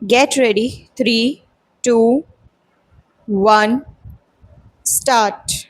Get ready. Three, two, one, start.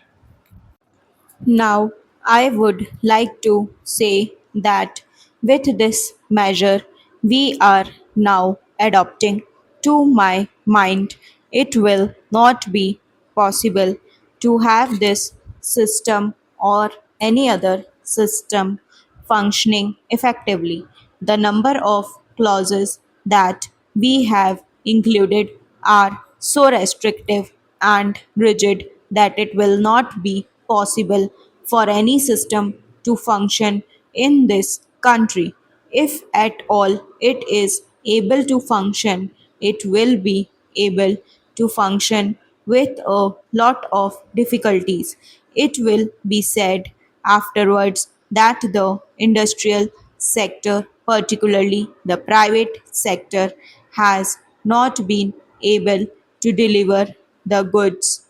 Now, I would like to say that with this measure we are now adopting, to my mind, it will not be possible to have this system or any other system functioning effectively. The number of clauses that we have included are so restrictive and rigid that it will not be possible for any system to function in this country. If at all it is able to function, it will be able to function with a lot of difficulties. It will be said afterwards that the industrial sector, particularly the private sector, has not been able to deliver the goods.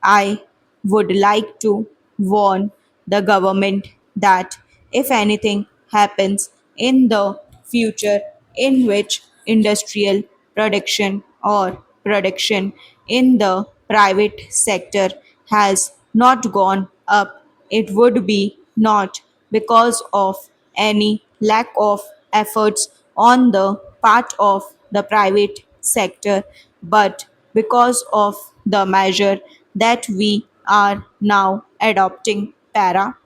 I would like to warn the government that if anything happens in the future in which industrial production or production in the private sector has not gone up, it would be not because of any lack of efforts on the part of the private sector, but because of the measure that we are now adopting para.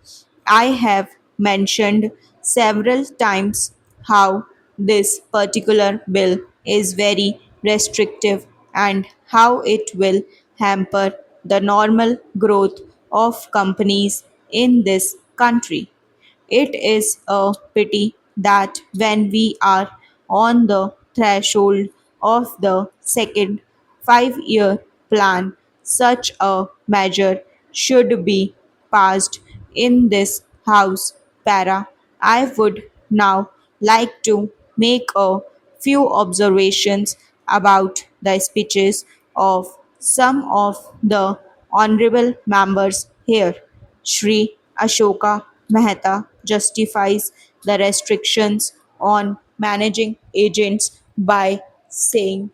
I have mentioned several times how this particular bill is very restrictive and how it will hamper the normal growth of companies in this country. It is a pity that when we are on the threshold of the second 5 year plan, such a measure should be passed in this House. Para. I would now like to make a few observations about the speeches of some of the honorable members here. Shri Ashoka Mehta justifies the restrictions on managing agents by saying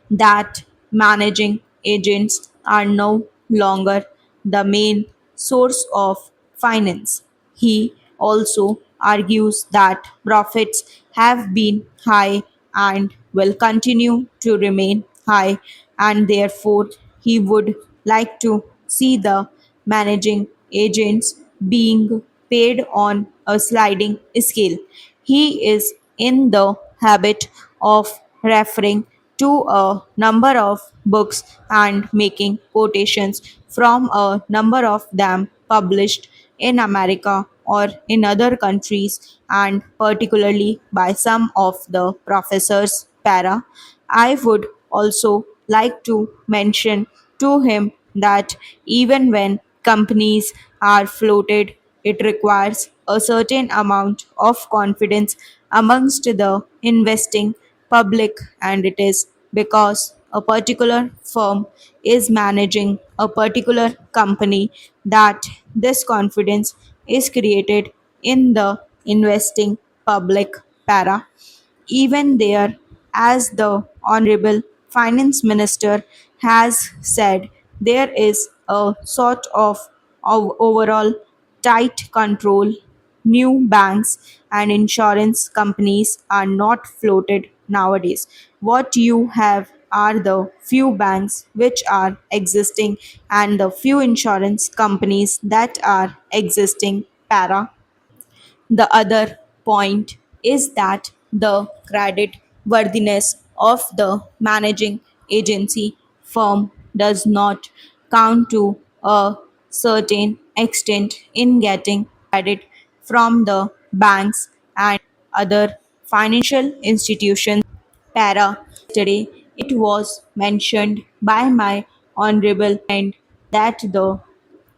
that managing agents are no longer the main source of finance. He also argues that profits have been high and will continue to remain high, and therefore he would like to see the managing agents being paid on a sliding scale. He is in the habit of referring to a number of books and making quotations from a number of them published in America or in other countries, and particularly by some of the professors para. I would also like to mention to him that even when companies are floated, it requires a certain amount of confidence amongst the investing public, and it is because a particular firm is managing a particular company that this confidence is created in the investing public para. Even there, as the Honorable Finance Minister has said, there is a sort of overall tight control. New banks and insurance companies are not floated nowadays. What you have are the few banks which are existing and the few insurance companies that are existing para. The other point is that the credit worthiness of the managing agency firm does not count to a certain extent in getting credit from the banks and other financial institutions para. Yesterday, it was mentioned by my honorable friend that the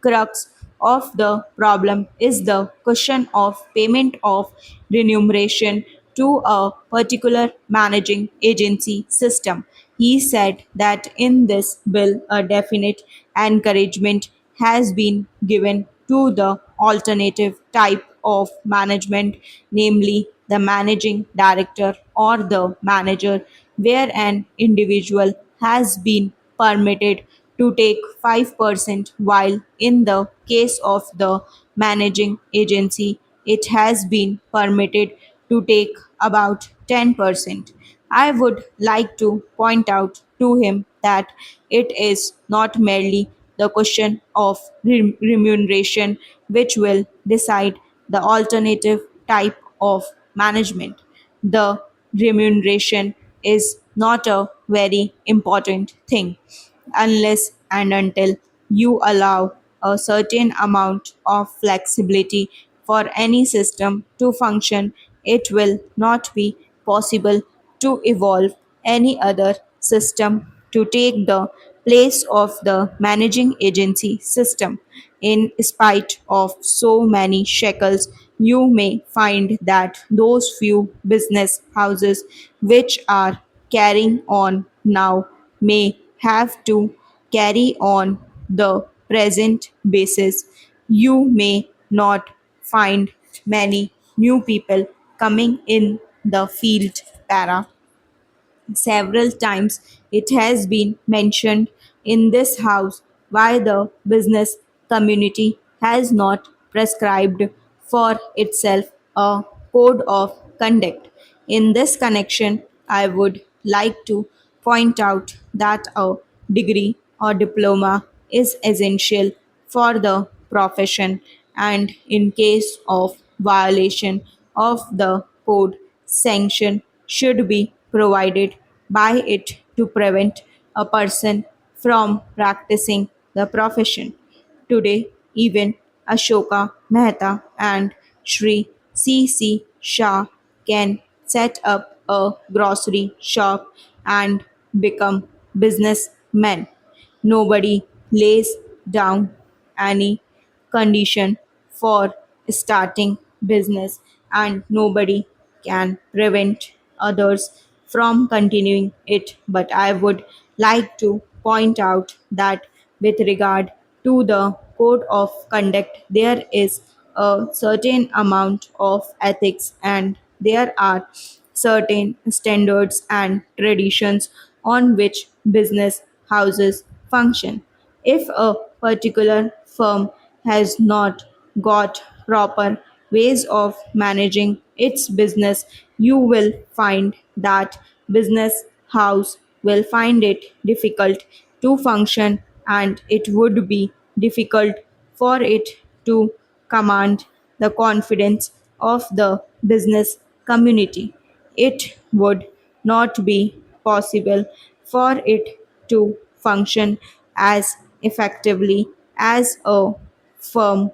crux of the problem is the question of payment of remuneration to a particular managing agency system. He said that in this bill, a definite encouragement has been given to the alternative type of management, namely the managing director or the manager, where an individual has been permitted to take 5%, while in the case of the managing agency, it has been permitted to take about 10%. I would like to point out to him that it is not merely the question of remuneration which will decide the alternative type of management. The remuneration is not a very important thing unless and until you allow a certain amount of flexibility for any system to function. It will not be possible to evolve any other system to take the place of the managing agency system. In spite of so many shekels, you may find that those few business houses which are carrying on now may have to carry on the present basis. You may not find many new people coming in the field para. Several times it has been mentioned in this house why the business community has not prescribed for itself a code of conduct. In this connection, I would like to point out that a degree or diploma is essential for the profession, and in case of violation of the code, sanction should be provided by it to prevent a person from practicing the profession. Today, even Ashoka Mehta and Sri C. Shah can set up a grocery shop and become businessmen. Nobody lays down any condition for starting business, and nobody can prevent others from continuing it. But I would like to point out that with regard to the code of conduct, there is a certain amount of ethics, and there are certain standards and traditions on which business houses function. If a particular firm has not got proper ways of managing its business, you will find that business house will find it difficult to function, and it would be difficult for it to command the confidence of the business community. It would not be possible for it to function as effectively as a firm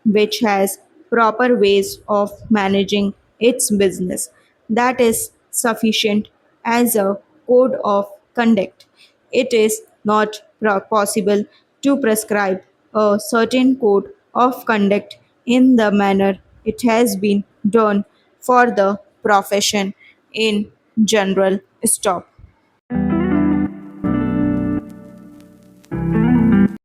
which has proper ways of managing its business. That is sufficient as a code of conduct. It is not possible to prescribe a certain code of conduct in the manner it has been done for the profession in general. Stop.